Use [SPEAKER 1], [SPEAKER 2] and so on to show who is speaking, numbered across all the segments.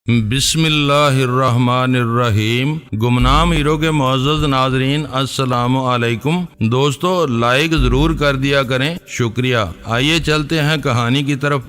[SPEAKER 1] بسم اللہ الرحمن الرحیم۔ گمنام ہیرو کے معزز ناظرین السلام علیکم۔ دوستو لائک ضرور کر دیا کریں، شکریہ۔ آئیے چلتے ہیں کہانی کی طرف۔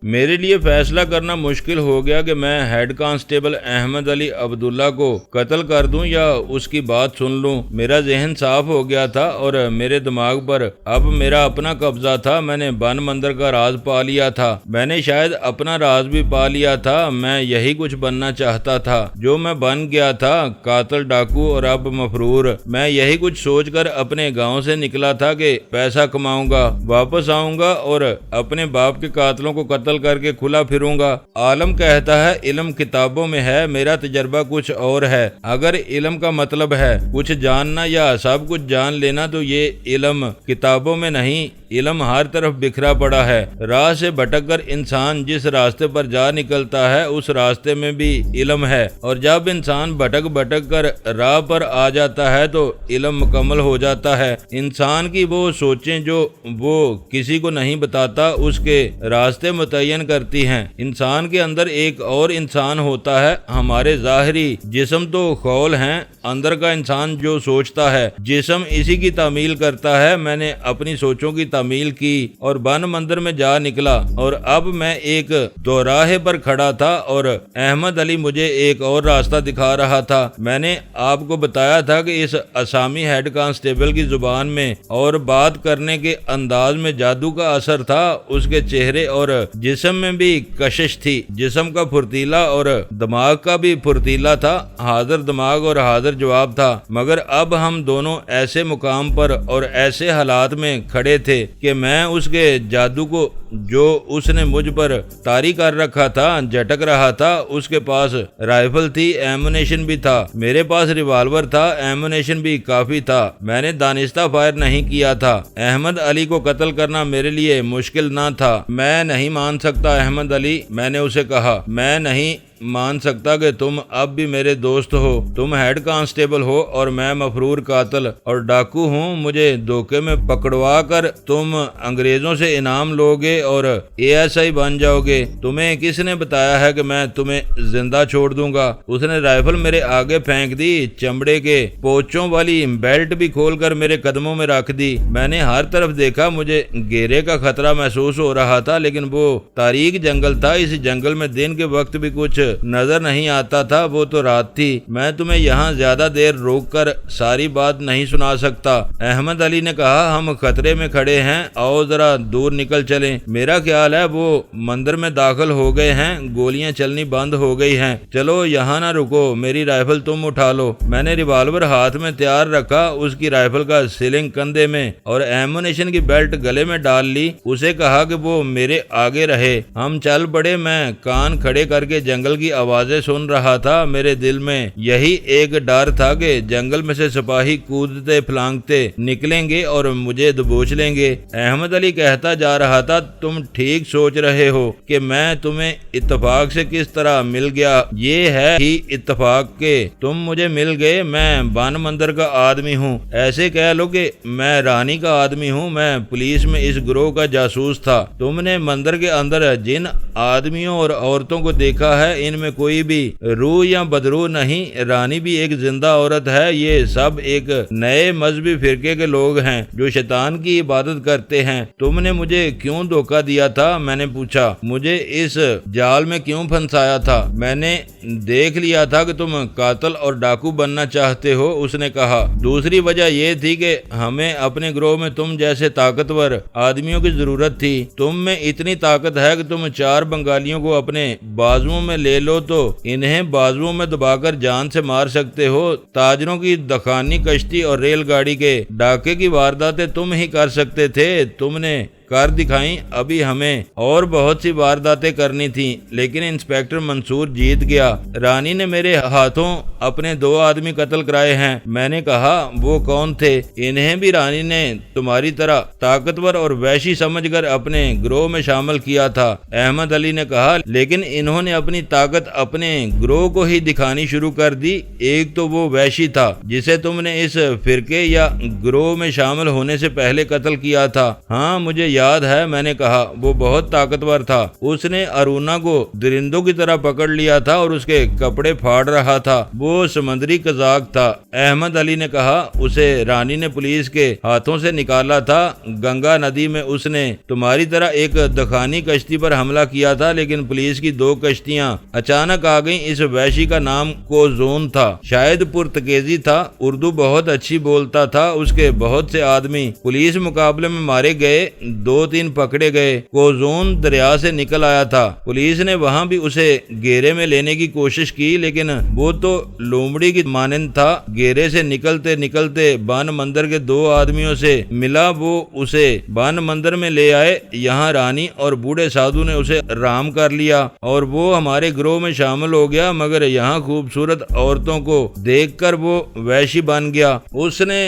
[SPEAKER 1] میرے لیے فیصلہ کرنا مشکل ہو گیا کہ میں ہیڈ کانسٹیبل احمد علی عبداللہ کو قتل کر دوں یا اس کی بات سن لوں۔ میرا ذہن صاف ہو گیا تھا اور میرے دماغ پر اب میرا اپنا قبضہ تھا۔ میں نے بن مندر کا راز پا لیا تھا، میں نے شاید اپنا راز بھی پا لیا تھا۔ میں یہی کچھ بننا چاہتا تھا جو میں بن گیا تھا، قاتل، ڈاکو اور اب مفرور۔ میں یہی کچھ سوچ کر اپنے گاؤں سے نکلا تھا کہ پیسہ کماؤں گا، واپس آؤں گا اور اپنے باپ کے قاتلوں کو قتل کر کے کھلا پھروں گا۔ عالم کہتا ہے علم کتابوں میں ہے، میرا تجربہ کچھ اور ہے۔ اگر علم کا مطلب ہے کچھ جاننا یا سب کچھ جان لینا تو یہ علم کتابوں میں نہیں، علم ہر طرف بکھرا پڑا ہے۔ راہ سے بھٹک کر انسان جس راستے پر جا نکلتا ہے اس راستے میں بھی علم ہے، اور جب انسان بھٹک بھٹک کر راہ پر آ جاتا ہے تو علم مکمل ہو جاتا ہے۔ انسان کی وہ سوچیں جو وہ کسی کو نہیں بتاتا اس کے راستے متعین کرتی ہیں۔ انسان کے اندر ایک اور انسان ہوتا ہے۔ ہمارے ظاہری جسم تو خول ہیں، اندر کا انسان جو سوچتا ہے جسم اسی کی تعمیل کرتا ہے۔ میں نے اپنی سوچوں کی تعمیل کی اور بن مندر میں جا نکلا، اور اب میں ایک دوراہے پر کھڑا تھا اور احمد علی مجھے ایک اور راستہ دکھا رہا تھا۔ میں نے آپ کو بتایا تھا کہ اس اسامی ہیڈ کانسٹیبل کی زبان میں اور بات کرنے کے انداز میں جادو کا اثر تھا۔ اس کے چہرے اور جسم میں بھی کشش تھی، جسم کا پھرتیلا اور دماغ کا بھی پھرتیلا تھا۔ حاضر دماغ اور حاضر جواب تھا، مگر اب ہم دونوں ایسے مقام پر اور ایسے حالات میں کھڑے تھے کہ میں اس کے جادو کو جو اس نے مجھ پر طاری کر رکھا تھا جھٹک رہا تھا۔ اس کے پاس رائفل تھی، ایمونیشن بھی تھا، میرے پاس ریوالور تھا، ایمونیشن بھی کافی تھا۔ میں نے دانستہ فائر نہیں کیا تھا۔ احمد علی کو قتل کرنا میرے لیے مشکل نہ تھا۔ میں نہیں مان سکتا احمد علی، میں نے اسے کہا، میں نہیں مان سکتا کہ تم اب بھی میرے دوست ہو۔ تم ہیڈ کانسٹیبل ہو اور میں مفرور قاتل اور ڈاکو ہوں۔ مجھے دھوکے میں پکڑوا کر تم انگریزوں سے انعام لوگے اور ASI بن جاؤ گے۔ تمہیں کس نے بتایا ہے کہ میں تمہیں زندہ چھوڑ دوں گا؟ اس نے رائفل میرے آگے پھینک دی، چمڑے کے پوچوں والی بیلٹ بھی کھول کر میرے قدموں میں رکھ دی۔ میں نے ہر طرف دیکھا، مجھے گھیرے کا خطرہ محسوس ہو رہا تھا، لیکن وہ تاریک جنگل تھا۔ اس جنگل میں دن کے وقت بھی کچھ نظر نہیں آتا تھا، وہ تو رات تھی۔ میں تمہیں یہاں زیادہ دیر روک کر ساری بات نہیں سنا سکتا۔ احمد علی نے کہا، ہم خطرے میں کھڑے ہیں، آؤ ذرا دور نکل چلیں۔ میرا خیال ہے وہ مندر میں داخل ہو گئے ہیں، گولیاں چلنی بند ہو گئی ہیں۔ چلو یہاں نہ رکو، میری رائفل تم اٹھا لو۔ میں نے ریوالور ہاتھ میں تیار رکھا، اس کی رائفل کا سلنگ کندھے میں اور ایمونیشن کی بیلٹ گلے میں ڈال لی۔ اسے کہا کہ وہ میرے آگے رہے۔ ہم چل پڑے۔ میں کان کھڑے کر کے جنگل کی آوازیں سن رہا تھا۔ میرے دل میں یہی ایک ڈر تھا کہ جنگل میں سے سپاہی کودتے پھلانگتے نکلیں گے اور مجھے دبوچ لیں گے۔ احمد علی کہتا جا رہا تھا، تم ٹھیک سوچ رہے ہو کہ میں تمہیں اتفاق سے کس طرح مل گیا۔ یہ ہے ہی اتفاق کہ تم مجھے مل گئے۔ میں بن مندر کا آدمی ہوں، ایسے کہہ لو کہ میں رانی کا آدمی ہوں۔ میں پولیس میں اس گروہ کا جاسوس تھا۔ تم نے مندر کے اندر جن آدمیوں اور عورتوں کو دیکھا ہے ان میں کوئی بھی روح یا بدروح نہیں۔ رانی بھی ایک زندہ عورت ہے۔ یہ سب ایک نئے مذہبی فرقے کے لوگ ہیں جو شیطان کی عبادت کرتے ہیں۔ تم نے مجھے کیوں دھوکہ دیا تھا؟ میں نے پوچھا۔ مجھے اس جال میں کیوں پھنسایا تھا؟ میں نے دیکھ لیا تھا کہ تم قاتل اور ڈاکو بننا چاہتے ہو، اس نے کہا۔ دوسری وجہ یہ تھی کہ ہمیں اپنے گروہ میں تم جیسے طاقتور آدمیوں کی ضرورت تھی۔ تم میں اتنی طاقت ہے کہ تم 4 بنگالیوں کو اپنے بازوؤں میں لے لو تو انہیں بازوؤں میں دبا کر جان سے مار سکتے ہو۔ تاجروں کی دخانی کشتی اور ریل گاڑی کے ڈاکے کی وارداتیں تم ہی کر سکتے تھے۔ تم نے کر دکھائیں۔ ابھی ہمیں اور بہت سی وارداتیں کرنی تھیں، لیکن انسپیکٹر منصور جیت گیا۔ رانی نے میرے ہاتھوں اپنے 2 آدمی قتل کرائے ہیں۔ میں نے کہا، وہ کون تھے؟ انہیں بھی رانی نے تمہاری طرح طاقتور اور وحشی سمجھ کر اپنے گروہ میں شامل کیا تھا۔ احمد علی نے کہا، لیکن انہوں نے اپنی طاقت اپنے گروہ کو ہی دکھانی شروع کر دی۔ ایک تو وہ وحشی تھا جسے تم نے اس فرقے یا گروہ میں شامل ہونے سے پہلے قتل کیا تھا۔ ہاں، مجھے یاد ہے؟ میں نے کہا۔ وہ بہت طاقتور تھا، اس نے ارونا کو درندوں کی طرح پکڑ لیا تھا اور اس کے کپڑے پھاڑ رہا تھا۔ وہ سمندری قزاق تھا۔ احمد علی نے کہا۔ اسے رانی نے پولیس کے ہاتھوں سے نکالا تھا۔ گنگا ندی میں اس نے تمہاری طرح ایک دکھانی کشتی پر حملہ کیا تھا، لیکن پولیس کی 2 کشتیاں اچانک آ گئیں۔ اس وحشی کا نام کوزون تھا، شاید پرتگیزی تھا، اردو بہت اچھی بولتا تھا۔ اس کے بہت سے آدمی پولیس مقابلے میں مارے گئے، 2-3 پکڑے گئے۔ کوزون دریا سے نکل آیا تھا۔ پولیس نے وہاں بھی اسے گھیرے میں لینے کی کوشش کی، لیکن وہ تو لومڑی کی مانند تھا۔ گھیرے سے نکلتے نکلتے بان مندر کے 2 آدمیوں سے ملا، وہ اسے بان مندر میں لے آئے۔ یہاں رانی اور بوڑھے سادھو نے اسے رام کر لیا اور وہ ہمارے گروہ میں شامل ہو گیا، مگر یہاں خوبصورت عورتوں کو دیکھ کر وہ وحشی بن گیا۔ اس نے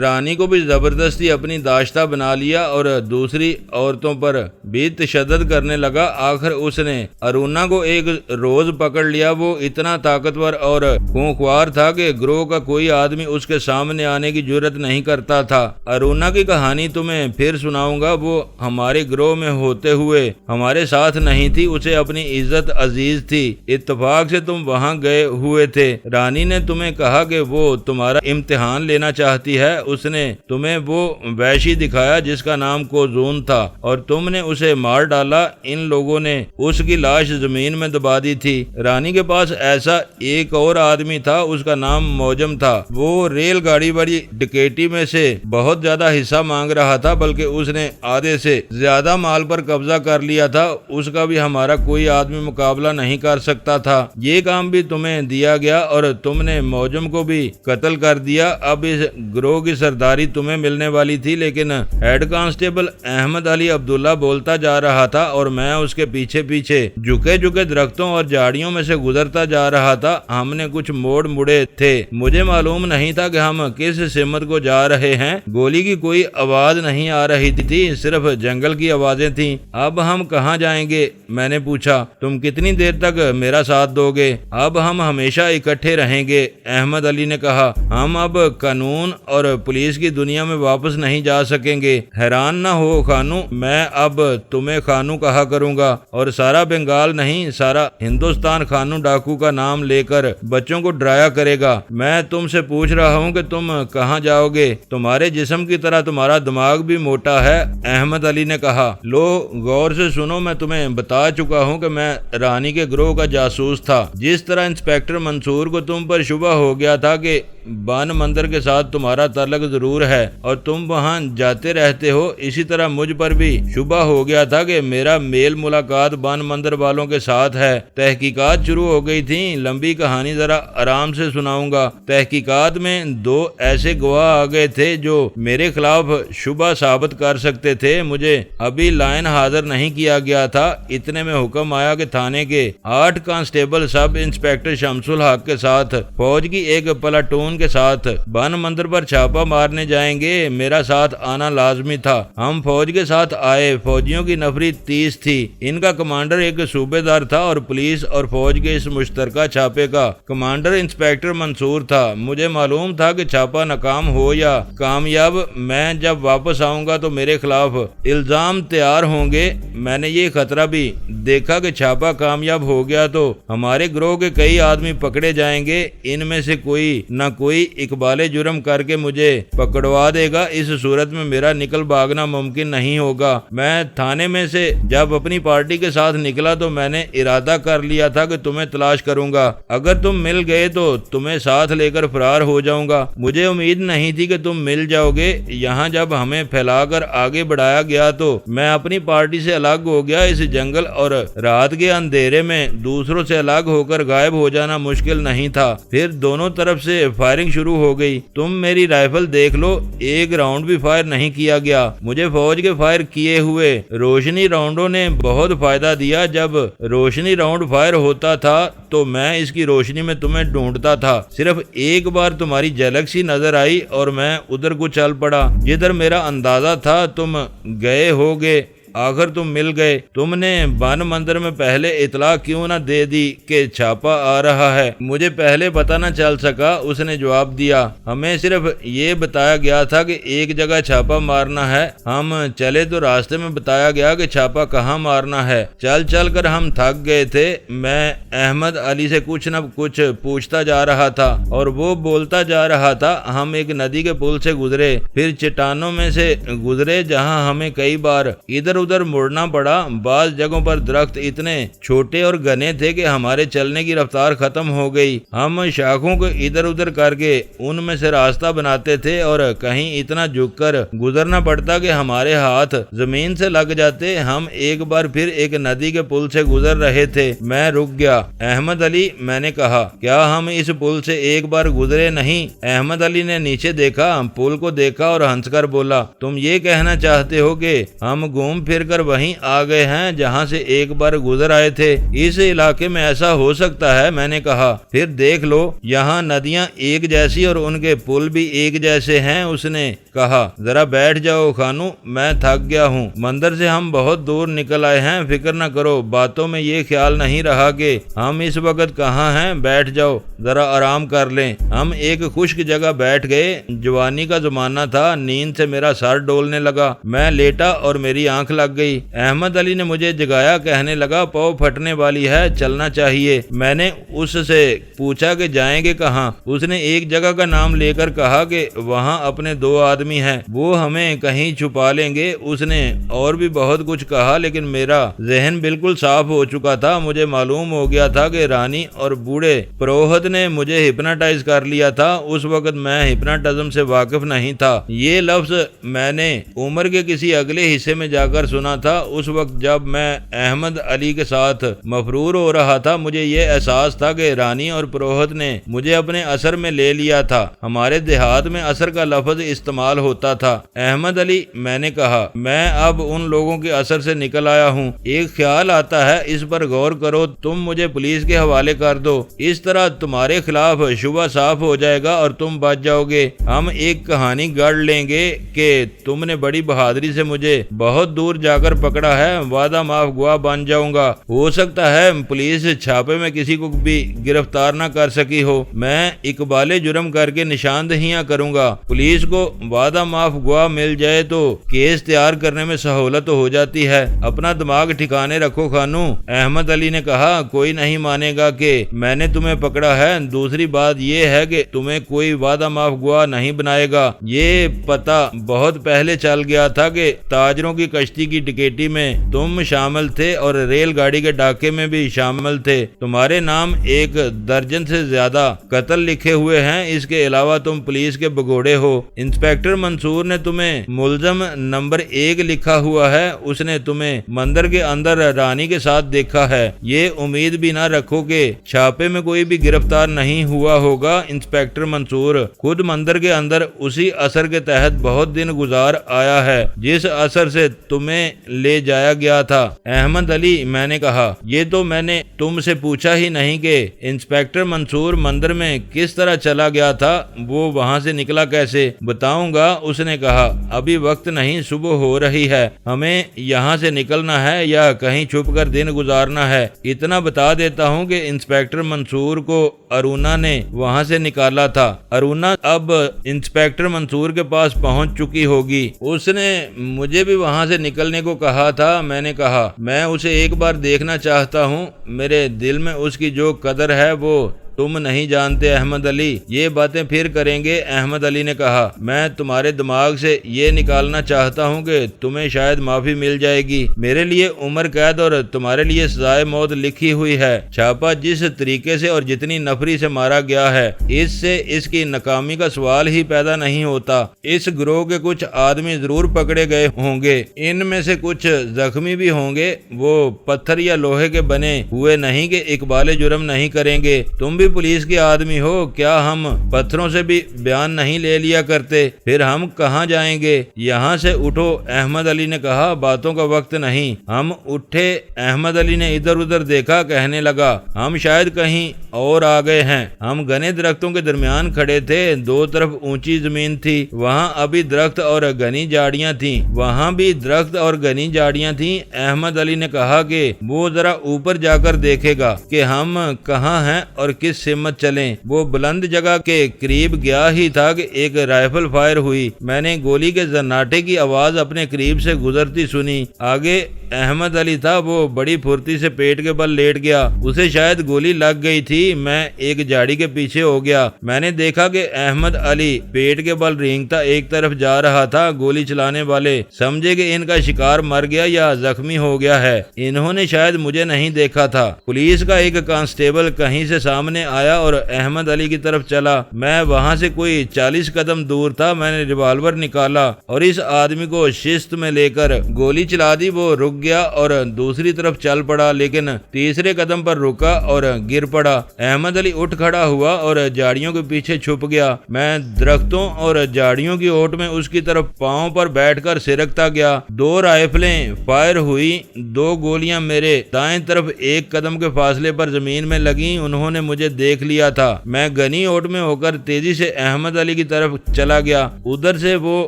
[SPEAKER 1] رانی کو بھی زبردستی اپنی داشتہ بنا لیا اور دوسری عورتوں پر بھی تشدد کرنے لگا۔ آخر اس نے ارونا کو ایک روز پکڑ لیا۔ وہ اتنا طاقتور اور خونخوار تھا کہ گروہ کا کوئی آدمی اس کے سامنے آنے کی جرت نہیں کرتا تھا۔ ارونا کی کہانی تمہیں پھر سناؤں گا۔ وہ ہمارے گروہ میں ہوتے ہوئے ہمارے ساتھ نہیں تھی، اسے اپنی عزت عزیز تھی۔ اتفاق سے تم وہاں گئے ہوئے تھے۔ رانی نے تمہیں کہا کہ وہ تمہارا امتحان لینا چاہتی ہے۔ اس نے تمہیں وہ وحشی دکھایا جس کا نام کوزون تھا اور تم نے اسے مار ڈالا۔ ان لوگوں نے اس کی لاش زمین میں دبا دی تھی۔ رانی کے پاس ایسا ایک اور آدمی تھا، اس کا نام موجم تھا۔ وہ ریل گاڑی والی ڈکیتی میں سے بہت زیادہ حصہ مانگ رہا تھا، بلکہ اس نے آدھے سے زیادہ مال پر قبضہ کر لیا تھا۔ اس کا بھی ہمارا کوئی آدمی مقابلہ نہیں کر سکتا تھا۔ یہ کام بھی تمہیں دیا گیا اور تم نے موجم کو بھی قتل کر دیا۔ اب اس گروہ کی سرداری تمہیں ملنے والی تھی، لیکن ہیڈ کانسٹیبل احمد علی عبداللہ بولتا جا رہا تھا اور میں اس کے پیچھے پیچھے جھکے جھکے درختوں اور جھاڑیوں میں سے گزرتا جا رہا تھا۔ ہم نے کچھ موڑ مڑے تھے، مجھے معلوم نہیں تھا کہ ہم کس سمت کو جا رہے ہیں۔ گولی کی کوئی آواز نہیں آ رہی تھی، صرف جنگل کی آوازیں تھیں۔ اب ہم کہاں جائیں گے؟ میں نے پوچھا۔ تم کتنی دیر تک میرا ساتھ دو گے؟ اب ہم ہمیشہ اکٹھے رہیں گے، احمد علی نے کہا۔ ہم اب قانون اور پولیس کی دنیا میں واپس نہیں جا سکیں گے۔ حیران نہ ہو خانو، میں اب تمہیں خانو کہا کروں گا، اور سارا بنگال نہیں، سارا ہندوستان خانو ڈاکو کا نام لے کر بچوں کو ڈرایا کرے گا۔ میں تم سے پوچھ رہا ہوں کہ تم کہاں جاؤ گے؟ تمہارے جسم کی طرح تمہارا دماغ بھی موٹا ہے، احمد علی نے کہا۔ لو غور سے سنو، میں تمہیں بتا چکا ہوں کہ میں رانی کے گروہ کا جاسوس تھا۔ جس طرح انسپیکٹر منصور کو تم پر شبہ ہو گیا تھا کہ بان مندر کے ساتھ تمہارا تعلق ضرور ہے اور تم وہاں جاتے رہتے ہو، اسی طرح مجھ پر بھی شبہ ہو گیا تھا کہ میرا میل ملاقات بان مندر والوں کے ساتھ ہے۔ تحقیقات شروع ہو گئی تھیں۔ لمبی کہانی ذرا آرام سے سناؤں گا۔ تحقیقات میں 2 ایسے گواہ آ گئے تھے جو میرے خلاف شبہ ثابت کر سکتے تھے۔ مجھے ابھی لائن حاضر نہیں کیا گیا تھا، اتنے میں حکم آیا کہ تھانے کے 8 کانسٹیبل سب انسپیکٹر شمس الحق کے ساتھ فوج کی ایک پلاٹون کے ساتھ بان مندر پر چھاپا مارنے جائیں گے۔ میرا ساتھ آنا لازمی تھا۔ ہم فوج کے ساتھ آئے۔ فوجیوں کی نفری 30 تھی۔ ان کا کمانڈر ایک صوبے دار تھا اور پولیس اور فوج کے اس مشترکہ چھاپے کا کمانڈر انسپیکٹر منصور تھا۔ مجھے معلوم تھا کہ چھاپا ناکام ہو یا کامیاب، میں جب واپس آؤں گا تو میرے خلاف الزام تیار ہوں گے۔ میں نے یہ خطرہ بھی دیکھا کہ چھاپا کامیاب ہو گیا تو ہمارے گروہ کے کئی آدمی پکڑے جائیں گے۔ ان میں سے کوئی نہ کوئی اقبال جرم کر کے مجھے پکڑوا دے گا۔ اس صورت میں میرا نکل بھاگنا ممکن نہیں ہوگا۔ میں تھانے میں سے جب اپنی پارٹی کے ساتھ نکلا تو میں نے ارادہ کر لیا تھا کہ تمہیں تلاش کروں گا۔ اگر تم مل گئے تو تمہیں ساتھ لے کر فرار ہو جاؤں گا۔ مجھے امید نہیں تھی کہ تم مل جاؤ گے۔ یہاں جب ہمیں پھیلا کر آگے بڑھایا گیا تو میں اپنی پارٹی سے الگ ہو گیا۔ اس جنگل اور رات کے اندھیرے میں دوسروں سے الگ ہو کر غائب ہو جانا مشکل نہیں تھا۔ پھر دونوں طرف سے فائرنگ شروع ہو گئی۔ تم میری رائفل دیکھ لو، ایک راؤنڈ بھی فائر نہیں کیا گیا۔ مجھے فوج کے فائر کیے ہوئے روشنی راؤنڈوں نے بہت فائدہ دیا۔ جب روشنی راؤنڈ فائر ہوتا تھا تو میں اس کی روشنی میں تمہیں ڈھونڈتا تھا۔ صرف ایک بار تمہاری جھلک سی نظر آئی اور میں ادھر کو چل پڑا جدھر میرا اندازہ تھا تم گئے ہوگے۔ آخر تم مل گئے، تم نے بن مندر میں پہلے اطلاع کیوں نہ دے دی کہ چھاپا آ رہا ہے؟ مجھے پہلے پتہ نہ چل سکا، اس نے جواب دیا۔ ہمیں صرف یہ بتایا گیا تھا کہ ایک جگہ چھاپا مارنا ہے، ہم چلے تو راستے میں بتایا گیا کہ چھاپا کہاں مارنا ہے۔ چل چل کر ہم تھک گئے تھے۔ میں احمد علی سے کچھ نہ کچھ پوچھتا جا رہا تھا اور وہ بولتا جا رہا تھا۔ ہم ایک ندی کے پل سے گزرے، پھر چٹانوں میں سے گزرے جہاں ہمیں کئی بار ادھر ادھر مڑنا پڑا۔ بعض جگہوں پر درخت اتنے چھوٹے اور گھنے تھے کہ ہمارے چلنے کی رفتار ختم ہو گئی۔ ہم شاخوں کو ادھر ادھر کر کے ان میں سے راستہ بناتے تھے اور کہیں اتنا جھک کر گزرنا پڑتا کہ ہمارے ہاتھ زمین سے لگ جاتے۔ ہم ایک بار پھر ایک ندی کے پل سے گزر رہے تھے۔ میں رک گیا۔ احمد علی، میں نے کہا، کیا ہم اس پل سے ایک بار گزرے نہیں؟ احمد علی نے نیچے دیکھا، پل کو دیکھا اور ہنس کر بولا، تم یہ کہنا چاہتے ہو کہ ہم گھوم پھر کر وہیں آ گئے ہیں جہاں سے ایک بار گزر آئے تھے؟ اس علاقے میں ایسا ہو سکتا ہے؟ میں نے کہا، پھر دیکھ لو، یہاں ندیاں ایک جیسی اور ان کے پل بھی ایک جیسے ہیں۔ اس نے کہا، ذرا بیٹھ جاؤ خانو، میں تھک گیا ہوں، مندر سے ہم بہت دور نکل آئے ہیں، فکر نہ کرو، باتوں میں یہ خیال نہیں رہا کہ ہم اس وقت کہاں ہیں، بیٹھ جاؤ، ذرا آرام کر لیں۔ ہم ایک خشک جگہ بیٹھ گئے۔ جوانی کا زمانہ تھا، نیند سے میرا سر ڈولنے لگا، میں لیٹا اور میری آنکھ لگ گئی۔ احمد علی نے مجھے جگایا، کہنے لگا، پاؤں پھٹنے والی ہے، چلنا چاہیے۔ میں نے اس سے پوچھا کہ جائیں گے کہاں؟ اس نے ایک جگہ کا نام لے کر کہا کہ وہاں اپنے 2 آدمی ہیں، وہ ہمیں کہیں چھپا لیں گے۔ اس نے اور بھی بہت کچھ کہا لیکن میرا ذہن بالکل صاف ہو چکا تھا۔ مجھے معلوم ہو گیا تھا کہ رانی اور بوڑھے پروہت نے مجھے ہپناٹائز کر لیا تھا۔ اس وقت میں ہپناٹزم سے واقف نہیں تھا۔ یہ لفظ میں نے عمر کے کسی اگلے حصے میں جا کر سنا تھا۔ اس وقت جب میں احمد علی کے ساتھ مفرور ہو رہا تھا، مجھے یہ احساس تھا کہ رانی اور پروہت نے مجھے اپنے اثر میں لے لیا تھا۔ ہمارے دیہات میں اثر کا لفظ استعمال ہوتا تھا۔ احمد علی، میں نے کہا، میں اب ان لوگوں کے اثر سے نکل آیا ہوں۔ ایک خیال آتا ہے، اس پر غور کرو، تم مجھے پولیس کے حوالے کر دو، اس طرح تمہارے خلاف شبہ صاف ہو جائے گا اور تم بچ جاؤ گے۔ ہم ایک کہانی گڑھ لیں گے کہ تم نے بڑی بہادری سے مجھے بہت دور جا کر پکڑا ہے، وعدہ معاف گواہ بن جاؤں گا۔ ہو سکتا ہے پولیس چھاپے میں کسی کو بھی گرفتار نہ کر سکی ہو، میں اقبال جرم کر کے نشاندہیاں کروں گا۔ پولیس کو وعدہ معاف گواہ مل جائے تو کیس تیار کرنے میں سہولت ہو جاتی ہے۔ اپنا دماغ ٹھکانے رکھو خانو۔ احمد علی نے کہا، کوئی نہیں مانے گا کہ میں نے تمہیں پکڑا ہے۔ دوسری بات یہ ہے کہ تمہیں کوئی وعدہ معاف گواہ نہیں بنائے گا۔ یہ پتہ بہت پہلے چل گیا تھا کہ تاجروں کی کشتی کی ڈکیتی میں تم شامل تھے اور ریل گاڑی کے ڈاکے میں بھی شامل تھے۔ تمہارے نام 1 درجن سے زیادہ قتل لکھے ہوئے ہیں۔ اس کے علاوہ تم پولیس کے بگوڑے ہو۔ انسپیکٹر منصور نے تمہیں ملزم نمبر 1 لکھا ہوا ہے۔ اس نے تمہیں مندر کے اندر رانی کے ساتھ دیکھا ہے۔ یہ امید بھی نہ رکھو کہ چھاپے میں کوئی بھی گرفتار نہیں ہوا ہوگا۔ انسپیکٹر منصور خود مندر کے اندر اسی اثر کے تحت بہت دن گزار آیا ہے جس اثر سے تمہیں لے جایا گیا تھا۔ احمد علی، میں نے کہا، یہ تو میں نے تم سے پوچھا ہی نہیں کہ انسپیکٹر منصور مندر میں کس طرح چلا گیا تھا، وہ وہاں سے نکلا کیسے؟ بتاؤں گا۔ اس نے کہا، ابھی وقت نہیں، صبح ہو رہی ہے، ہمیں یہاں سے نکلنا ہے یا کہیں چھپ کر دن گزارنا ہے۔ اتنا بتا دیتا ہوں کہ انسپیکٹر منصور کو ارونا نے وہاں سے نکالا تھا۔ ارونا اب انسپیکٹر منصور کے پاس پہنچ چکی ہوگی۔ اس نے مجھے بھی وہاں سے نکلنے کو کہا تھا۔ میں نے کہا، میں اسے ایک بار دیکھنا چاہتا ہوں، میرے دل میں اس کی جو قدر ہے وہ تم نہیں جانتے احمد علی۔ یہ باتیں پھر کریں گے۔ احمد علی نے کہا، میں تمہارے دماغ سے یہ نکالنا چاہتا ہوں کہ تمہیں شاید معافی مل جائے گی۔ میرے لیے عمر قید اور تمہارے لیے سزائے موت لکھی ہوئی ہے۔ چھاپا جس طریقے سے اور جتنی نفری سے مارا گیا ہے، اس سے اس کی ناکامی کا سوال ہی پیدا نہیں ہوتا۔ اس گروہ کے کچھ آدمی ضرور پکڑے گئے ہوں گے، ان میں سے کچھ زخمی بھی ہوں گے۔ وہ پتھر یا لوہے کے بنے ہوئے نہیں کہ اقبال جرم نہیں کریں گے۔ تم بھی بھی پولیس کے آدمی ہو، کیا ہم پتھروں سے بھی بیان نہیں لے لیا کرتے؟ پھر ہم کہاں جائیں گے؟ یہاں سے اٹھو۔ احمد علی نے کہا باتوں کا وقت نہیں۔ ہم اٹھے۔ احمد علی نے ادھر ادھر دیکھا، کہنے لگا ہم شاید کہیں اور آ گئے ہیں۔ ہم گھنے درختوں کے درمیان کھڑے تھے، دو طرف اونچی زمین تھی، وہاں ابھی درخت اور گھنی جھاڑیاں تھیں، وہاں بھی درخت اور گھنی جھاڑیاں تھیں۔ احمد علی نے کہا کہ وہ ذرا اوپر جا کر دیکھے گا کہ ہم کہاں ہیں اور کس سمت چلیں۔ وہ بلند جگہ کے قریب گیا ہی تھا کہ ایک رائفل فائر ہوئی۔ میں نے گولی کے زناٹے کی آواز اپنے قریب سے گزرتی سنی۔ آگے احمد علی تھا، وہ بڑی پھرتی سے پیٹ کے بل لیٹ گیا، اسے شاید گولی لگ گئی تھی۔ میں ایک جھاڑی کے پیچھے ہو گیا، میں نے دیکھا کہ احمد علی پیٹ کے بل رینگتا ایک طرف جا رہا تھا۔ گولی چلانے والے سمجھے کہ ان کا شکار مر گیا یا زخمی ہو گیا ہے، انہوں نے شاید مجھے نہیں دیکھا تھا۔ پولیس کا ایک کانسٹیبل کہیں سے سامنے آیا اور احمد علی کی طرف چلا۔ میں وہاں سے کوئی 40 قدم دور تھا۔ میں نے ریوالور نکالا اور اس آدمی کو شست میں لے کر گولی چلا دی۔ وہ رک گیا اور دوسری طرف چل پڑا، لیکن تیسرے قدم پر رکا اور گر پڑا۔ احمد علی اٹھ کھڑا ہوا اور جھاڑیوں کے پیچھے چھپ گیا۔ میں درختوں اور جھاڑیوں کی اوٹ میں اس کی طرف پاؤں پر بیٹھ کر سرکتا گیا۔ 2 رائفلیں فائر ہوئی، 2 گولیاں میرے دائیں طرف 1 قدم کے فاصلے پر زمین میں لگیں۔ انہوں نے مجھے دیکھ لیا تھا۔ میں گھنی اوٹ میں ہو کر تیزی سے احمد علی کی طرف چلا گیا، ادھر سے وہ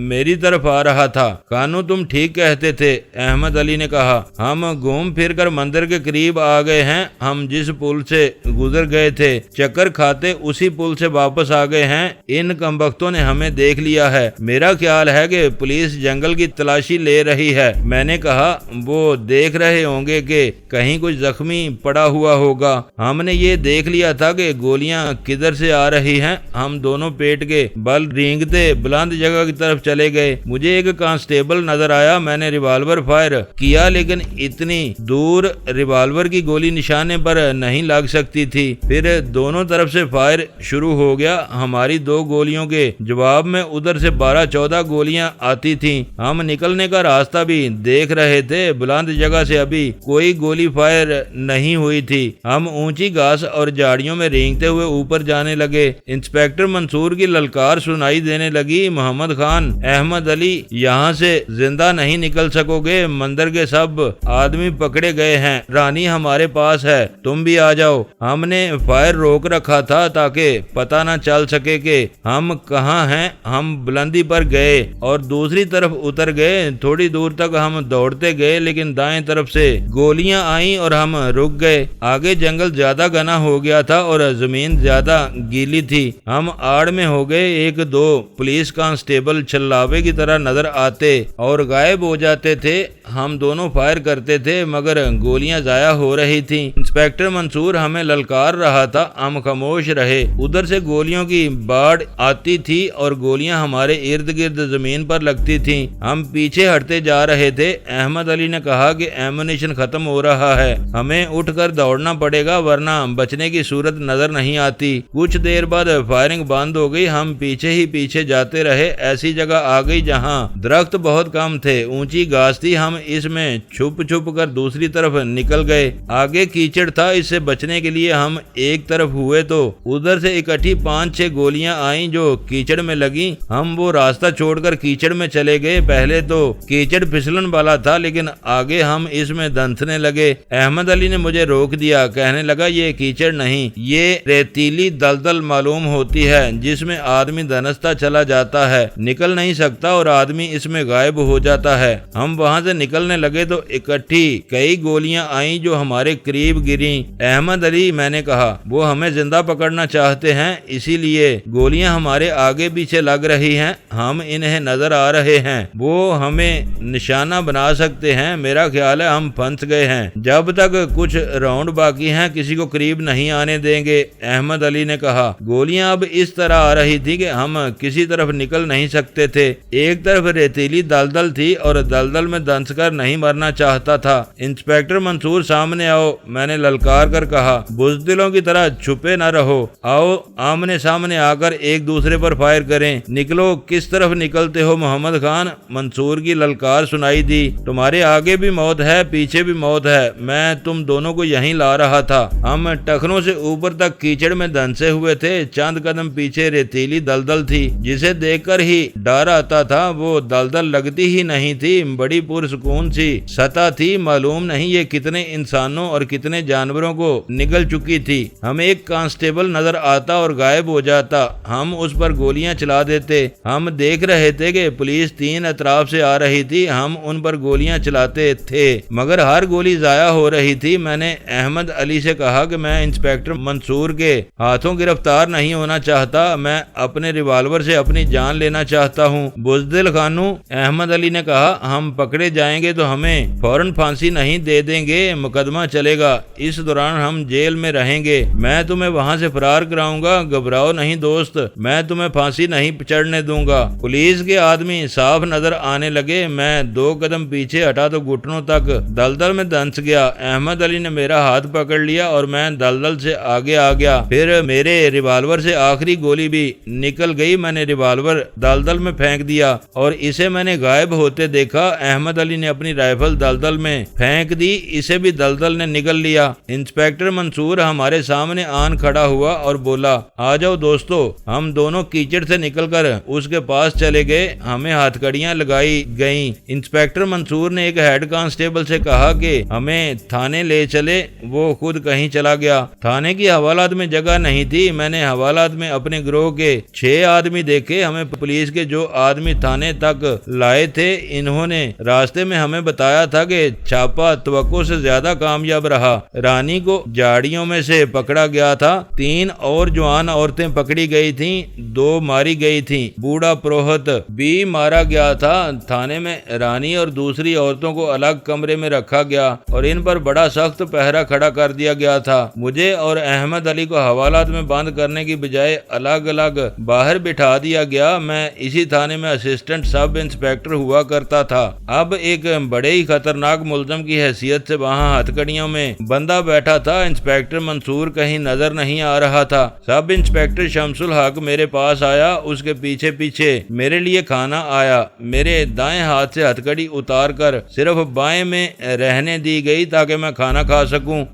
[SPEAKER 1] میری طرف آ رہا تھا۔ کانو تم ٹھیک کہتے تھے، احمد علی نے کہا، ہم گھوم پھر کر مندر کے قریب آ گئے ہیں۔ ہم جس پل سے گزر گئے تھے چکر کھاتے اسی پل سے واپس آ گئے ہیں۔ ان کمبختوں نے ہمیں دیکھ لیا ہے۔ میرا خیال ہے کہ پولیس جنگل کی تلاشی لے رہی ہے۔ میں نے کہا وہ دیکھ رہے ہوں گے کہ کہیں کچھ زخمی پڑا ہوا ہوگا۔ ہم نے یہ دیکھ لیا تھا کہ گولیاں کدھر سے آ رہی ہیں۔ ہم دونوں پیٹ کے بل رینگتے بلند جگہ کی طرف چلے گئے۔ مجھے ایک کانسٹیبل نظر آیا، میں نے ریوالور فائر کیا، لیکن اتنی دور ریوالور کی گولی نشانے پر نہیں لگ سکتی تھی۔ پھر دونوں طرف سے فائر شروع ہو گیا۔ ہماری 2 گولیوں کے جواب میں ادھر سے 12-14 گولیاں آتی تھیں۔ ہم نکلنے کا راستہ بھی دیکھ رہے تھے، بلند جگہ سے ابھی کوئی گولی فائر نہیں ہوئی تھی۔ ہم اونچی گھاس اور جھاڑیوں میں رینگتے ہوئے اوپر جانے لگے۔ انسپیکٹر منصور کی للکار سنائی دینے لگی، محمد خان، احمد علی، یہاں سے زندہ نہیں نکل سکو گے، مندر کے سب آدمی پکڑے گئے ہیں، رانی ہمارے پاس ہے، تم بھی آ جاؤ۔ ہم نے فائر روک رکھا تھا تاکہ پتہ نہ چل سکے کہ ہم کہاں ہیں۔ ہم بلندی پر گئے اور دوسری طرف اتر گئے۔ تھوڑی دور تک ہم دوڑتے گئے، لیکن دائیں طرف سے گولیاں آئیں اور ہم رک گئے۔ آگے جنگل زیادہ گھنا ہو گیا تھا اور زمین زیادہ گیلی تھی۔ ہم آڑ میں ہو گئے۔ 1-2 پولیس کانسٹیبل چھلاوے کی طرح نظر آتے اور غائب ہو جاتے تھے۔ ہم دونوں فائر کرتے تھے مگر گولیاں ضائع ہو رہی تھیں۔ انسپیکٹر منصور ہمیں للکار رہا تھا، ہم خاموش رہے۔ ادھر سے گولیوں کی باڑ آتی تھی اور گولیاں ہمارے ارد گرد زمین پر لگتی تھیں۔ ہم پیچھے ہٹتے جا رہے تھے۔ احمد علی نے کہا کہ ایمونیشن ختم ہو رہا ہے، ہمیں اٹھ کر دوڑنا پڑے گا ورنہ بچنے کی صورت نظر نہیں آتی۔ کچھ دیر بعد فائرنگ بند ہو گئی۔ ہم پیچھے ہی پیچھے جاتے رہے۔ ایسی جگہ آ گئی جہاں درخت بہت کم تھے، اونچی گھاس تھی۔ ہم اس میں چھپ چھپ کر دوسری طرف نکل گئے۔ آگے کیچڑ تھا، اس سے بچنے کے لیے ہم ایک طرف ہوئے تو ادھر سے اکٹھی 5-6 گولیاں آئیں جو کیچڑ میں لگیں۔ ہم وہ راستہ چھوڑ کر کیچڑ میں چلے گئے۔ پہلے تو کیچڑ پھسلن والا تھا، لیکن آگے ہم اس میں دھنسنے لگے۔ احمد علی نے مجھے روک دیا، کہنے لگا یہ کیچڑ نہیں، یہ ریتیلی دلدل معلوم ہوتی ہے جس میں آدمی دھنستا چلا جاتا ہے، نکل نہیں سکتا اور آدمی اس میں غائب ہو جاتا ہے۔ ہم وہاں سے نکلنے لگے تو اکٹھی کئی گولیاں آئیں جو ہمارے قریب گریں۔ احمد علی، میں نے کہا، وہ ہمیں زندہ پکڑنا چاہتے ہیں، اسی لیے گولیاں ہمارے آگے پیچھے لگ رہی ہیں، ہم انہیں نظر آ رہے ہیں، وہ ہمیں نشانہ بنا سکتے ہیں۔ میرا خیال ہے ہم پھنس گئے ہیں، جب تک کچھ راؤنڈ باقی ہیں کسی کو قریب نہیں آنے دیں گے۔ احمد علی نے کہا، گولیاں اب اس طرح آ رہی تھی کہ ہم کسی طرف نکل نہیں سکتے تھے۔ ایک طرف ریتیلی دلدل تھی اور دلدل میں دھنس کر نہیں نہیں مرنا چاہتا تھا۔ انسپیکٹر منصور سامنے آؤ، میں نے للکار کر کہا۔ بزدلوں کی طرح چھپے نہ رہو، آؤ آمنے سامنے آ کر ایک دوسرے پر فائر کریں۔ نکلو، کس طرف نکلتے ہو محمد خان؟ منصور کی للکار سنائی دی۔ تمہارے آگے بھی موت ہے، پیچھے بھی موت ہے، میں تم دونوں کو یہیں لا رہا تھا۔ ہم ٹخنوں سے اوپر تک کیچڑ میں دھنسے ہوئے تھے، چند قدم پیچھے ریتیلی دلدل تھی جسے دیکھ کر ہی ڈر آتا تھا۔ وہ دلدل لگتی ہی نہیں تھی، بڑی پرسکون سی سطح تھی، معلوم نہیں یہ کتنے انسانوں اور کتنے جانوروں کو نگل چکی تھی۔ ہمیں ایک کانسٹیبل نظر آتا اور غائب ہو جاتا، ہم اس پر گولیاں چلا دیتے۔ ہم دیکھ رہے تھے کہ پولیس 3 اطراف سے آ رہی تھی، ہم ان پر گولیاں چلاتے تھے مگر ہر گولی ضائع ہو رہی تھی۔ میں نے احمد علی سے کہا کہ میں انسپیکٹر منصور کے ہاتھوں گرفتار نہیں ہونا چاہتا، میں اپنے ریوالور سے اپنی جان لینا چاہتا ہوں۔ بزدل خانو، احمد علی نے کہا، ہم پکڑے جائیں گے تو ہمیں فوراً پھانسی نہیں دے دیں گے، مقدمہ چلے گا، اس دوران ہم جیل میں رہیں گے، میں تمہیں وہاں سے فرار کراؤں گا، گھبراؤ نہیں دوست، میں تمہیں پھانسی نہیں چڑھنے دوں گا۔ پولیس کے آدمی صاف نظر آنے لگے، میں 2 قدم پیچھے ہٹا تو گھٹنوں تک دلدل میں دھنس گیا۔ احمد علی نے میرا ہاتھ پکڑ لیا اور میں دلدل سے آگے آ گیا، پھر میرے ریوالور سے آخری گولی بھی نکل گئی، میں نے ریوالور دلدل میں پھینک دیا اور اسے میں نے غائب ہوتے دیکھا۔ احمد علی نے اپنی رائفل دلدل میں پھینک دی، اسے بھی دلدل نے نگل لیا۔ انسپیکٹر منصور ہمارے سامنے آن کھڑا ہوا اور بولا، آ جاؤ دوستو۔ ہم دونوں کیچڑ سے نکل کر اس کے پاس چلے گئے، ہمیں ہاتھ کڑیاں لگائی گئیں۔ انسپیکٹر منصور نے ایک ہیڈ کانسٹیبل سے کہا کہ ہمیں تھانے لے چلے، وہ خود کہیں چلا گیا۔ تھانے کی حوالات میں جگہ نہیں تھی، میں نے حوالات میں اپنے گروہ کے 6 آدمی دیکھے، ہمیں پولیس کے جو آدمی تھانے تک لائے تھے انہوں نے راستے میں ہمیں بتایا تھا کہ چھاپا توقع سے زیادہ کامیاب رہا، رانی کو جھاڑیوں میں سے پکڑا گیا تھا، 3 اور جوان عورتیں پکڑی گئی تھیں، 2 ماری گئی تھیں، بوڑھا پروہت بھی مارا گیا تھا۔ تھانے میں رانی اور دوسری عورتوں کو الگ کمرے میں رکھا گیا اور ان پر بڑا سخت پہرا کھڑا کر دیا گیا تھا۔ مجھے اور احمد علی کو حوالات میں بند کرنے کی بجائے الگ الگ باہر بٹھا دیا گیا۔ میں اسی تھانے میں اسسٹنٹ سب انسپیکٹر ہوا کرتا تھا، اب ایک بڑے ہی خطرناک ملزم کی حیثیت سے وہاں ہتھکڑیوں میں بندہ بیٹھا تھا۔ انسپیکٹر منصور کہیں نظر نہیں آ رہا تھا۔ سب انسپیکٹر شمس الحق میرے پاس آیا، اس کے پیچھے پیچھے میرے لیے کھانا آیا، میرے دائیں ہاتھ سے ہتھکڑی اتار کر صرف بائیں میں رہنے دی گئی تاکہ میں کھانا کھا سکوں۔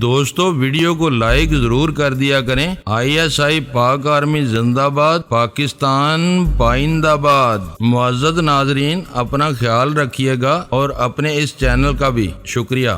[SPEAKER 2] دوستو ویڈیو کو لائک ضرور کر دیا کریں۔ ISI پاک آرمی زندہ باد، پاکستان پائندہ باد۔ معزز ناظرین، اپنا خیال رکھیے گا اور اپنے اس چینل کا بھی شکریہ۔